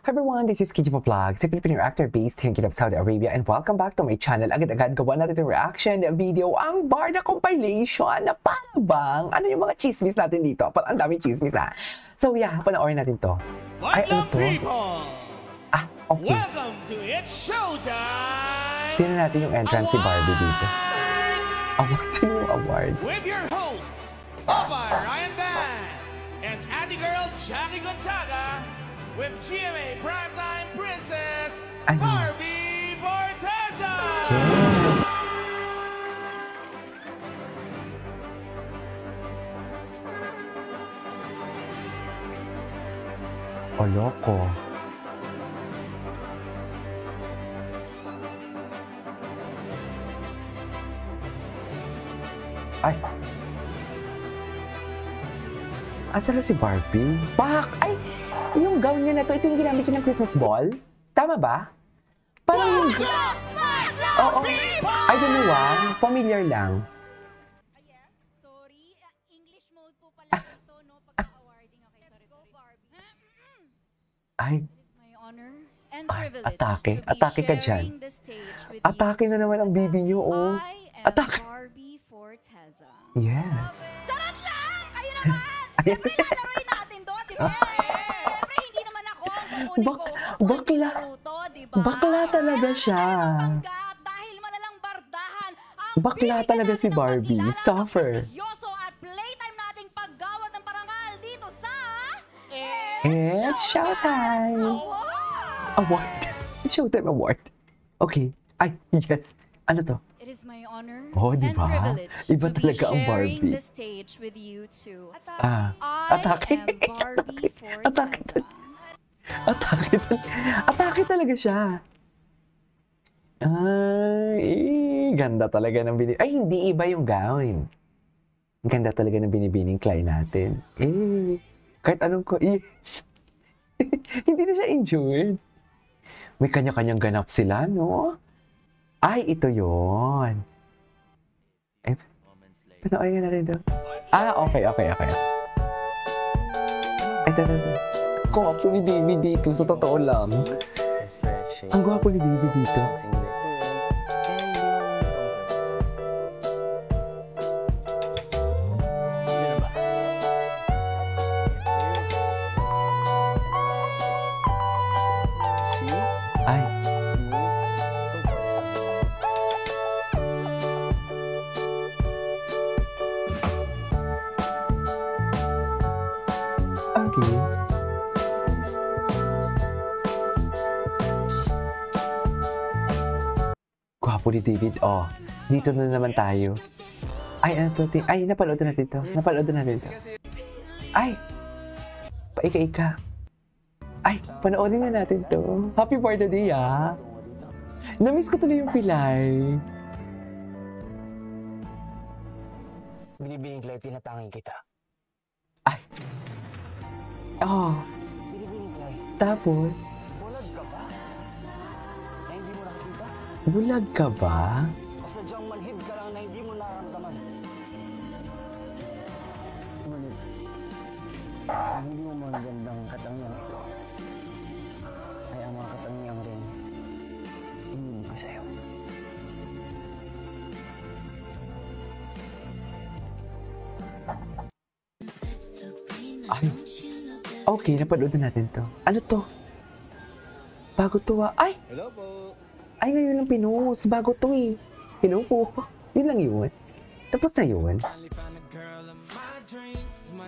Hi everyone, this is Kijima Vlogs, a Filipino actor based here in Kingdom of Saudi Arabia, and welcome back to my channel. Agad-agad gawa natin yung reaction video, ang Barda compilation na para bang, ano yung mga chismis natin dito? Ang daming chismis ha. So yeah, panoorin natin to. Ay, ano to? Ah, okay. Welcome to It's Showtime! Tingnan natin yung entrance si Barbie dito. Award, sino yung award? With your hosts, Papa Ryan Band and Ate Girl Jackie Gonzaga, with GMA Primetime Princess, Barbie Forteza! Yes! Oh, loko. Ay! Asa na si Barbie? Bak! Ay! Yung gown niya na to, ito yung ginamit niya ng Christmas ball? Tama ba? Parang yung... Oo. I don't know familiar lang. Yes, sorry. English mode po pala ito, no? Pagka-awarding. Okay, sorry. Go, Barbie. Ay. It is my honor and privilege atake. to be Atake ka dyan. sharing the stage with Atake you. na naman ang bibi niyo, oh. I am Atake. Barbie Forteza. Yes. Charot lang! Kayo naman! Ayan. Siyempre, lalaroin natin to, di ba? Siyempre, hindi naman ako ang kukunin ko. Bakla. Bakla talaga siya. Dahil malalang bardahan ang Bakla bibigyan talaga si natin ng Barbie. pagkilala sa Suffer. prestigyoso at playtime nating paggawad ng parangal dito sa... It's showtime! Award. Showtime award. Okay. Ay, yes. Ano to? It is my honor Oh, di and ba? privilege Iba to be talaga ang Barbie. sharing the stage with you two. Ah, atake. I am Barbie Atake Forteza. Atake talaga siya. Ay, ganda talaga ng binibini. Ay, hindi iba yung gown. Ganda talaga ng binibining Klein natin. Kahit anong ko, yes. Hindi na siya injured. May kanya-kanyang ganap sila, no? Ay, ito yon. Eh, panoorin natin ito. Okay. Ito. Gwapo ni Baby dito, sa totoo lang. Ang gwapo ni Baby dito. Ay. Okay. Gwapo ni David. Oh, dito na naman tayo. Ay, ano to? Ay, napanood na natin to. Ay! Paika-ika. Ay, panoorin na natin to. Happy birthday, ah! Namiss ko tuloy yung pilay. Binibining Clay, tinatangin kita. Ay! Oh. Binibining Clay, Tapos, bulag ka ba? Na hindi mo nakikita? bulag ka ba? O sadyang manhid ka lang na hindi mo nararamdaman? Ngunit, ang hindi mo magandang katangiang ito, ay ang mga katangiang rin ininig ko sa'yo. Ay. Okay, napanood na natin to. Ano to? Bago to, ah. Ay! Hello po! Ay, ngayon lang pinost. Bago to eh. Hello po. Yun lang yun. Tapos na yun.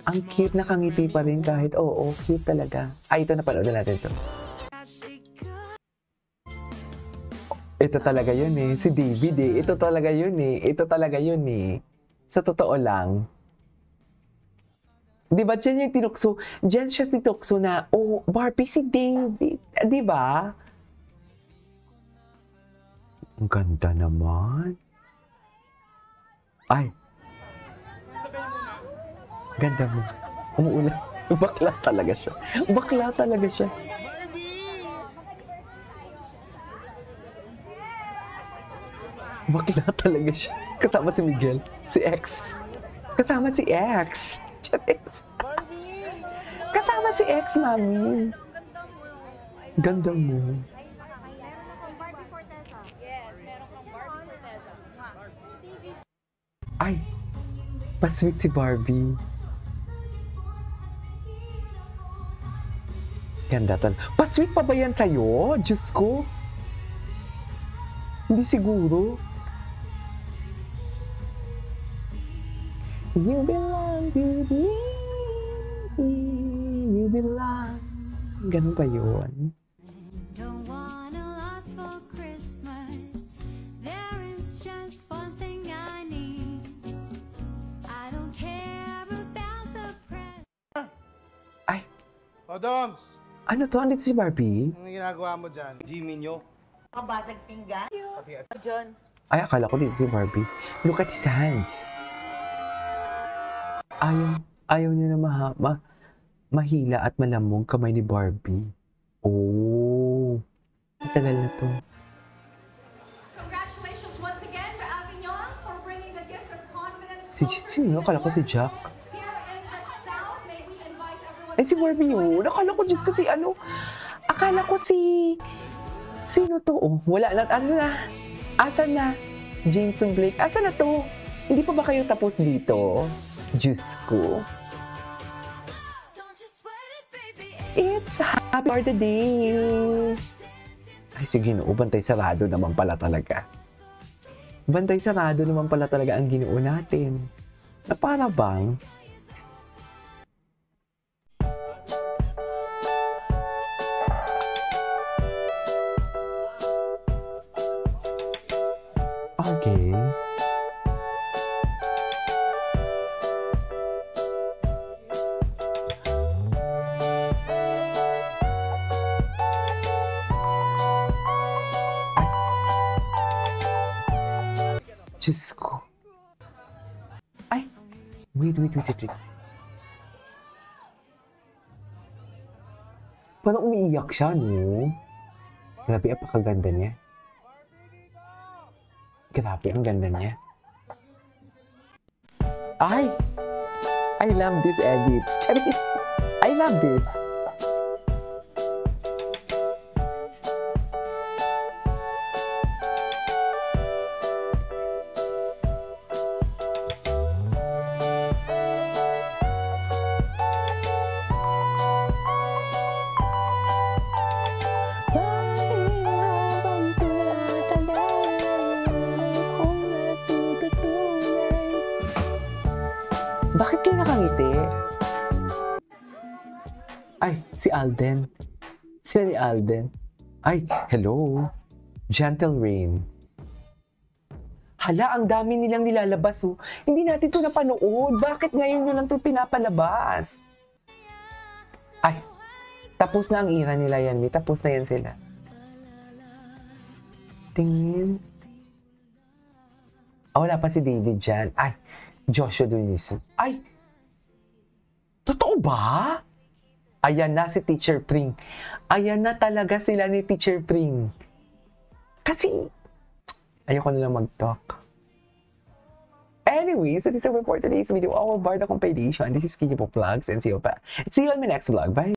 Ang cute, nakangiti pa rin kahit oo, cute talaga. Ay, ito napanood na natin to. Ito talaga yun eh. Si David eh. Ito talaga yun eh. Sa totoo lang. Di ba, dyan yung tinukso. Dyan siya tinukso na, oh, Barbie, si David. Di ba? Ang ganda naman. Ay. Ganda mo. Umuulan. Bakla talaga siya. Bakla talaga siya. Kasama si Miguel. Si X. Kasama si X. Charis. Kasama si X, mami. Ang ganda mo. I Ganda mo. Meron akong Barbie Forteza. Yes, meron akong Barbie Forteza. Ay, pa-sweet si Barbie. Ganda tal. Pa-sweet pa ba yan sa'yo? Diyos ko. Hindi siguro. You belong to me. You belong. Ganun ba yun? Don't want a lot for Christmas. There is just one thing I need. I don't care about the present. Ay, O, Doms, ano to? Andito si Barbie? anong ginagawa mo dyan? Jimmy nyo? Mabasag pinggan. Okay, John. Ay, akala ko dito si Barbie. Look at his hands. Ayaw niya na mahila at malamog kamay ni Barbie. Oh, matagal na to. Congratulations once again to Avignon for bringing the gift of confidence. Sino? Akala ko si Jack. Here in the South, may we invite everyone. Ay, si Barbie yun. Akala ko, Diyos ko si ano. Akala ko si... Sino to? Oh, wala na. Ano na? Asan na? Jameson Blake. Asan na to? Hindi pa ba kayo tapos dito? Diyos ko. Don't you sweat it, baby. It's happy for the day. Ay, sige no. Bantay sarado naman pala talaga. Bantay sarado naman pala talaga ang Ginoo natin. Na para bang... Okay. Diyos ko. Ay! Wait. Parang umiiyak siya, no? Grabe, apakaganda niya. Grabe, ang ganda niya. Ay! I love this edits. Charis! I love this. Bakit kayo nakangiti? Ay, si Alden. Sila ni Alden. Ay, hello. Gentle Rain. Hala, ang dami nilang nilalabas, oh. Hindi natin ito napanood. Bakit ngayon nyo lang ito pinapalabas? Ay, tapos na ang ira nila yan, Mi. Tapos na yan sila. Tingin. Wala pa si David dyan. Ay, Joshua Duniso. Ay! Totoo ba? Ayan na si Teacher Pring. Ayan na talaga sila ni Teacher Pring. Kasi, ayoko na lang mag-talk. Anyway, so this is it for today's video. Our Barda Compilation. This is Kiki Vlogs and see you on my next vlog. Bye!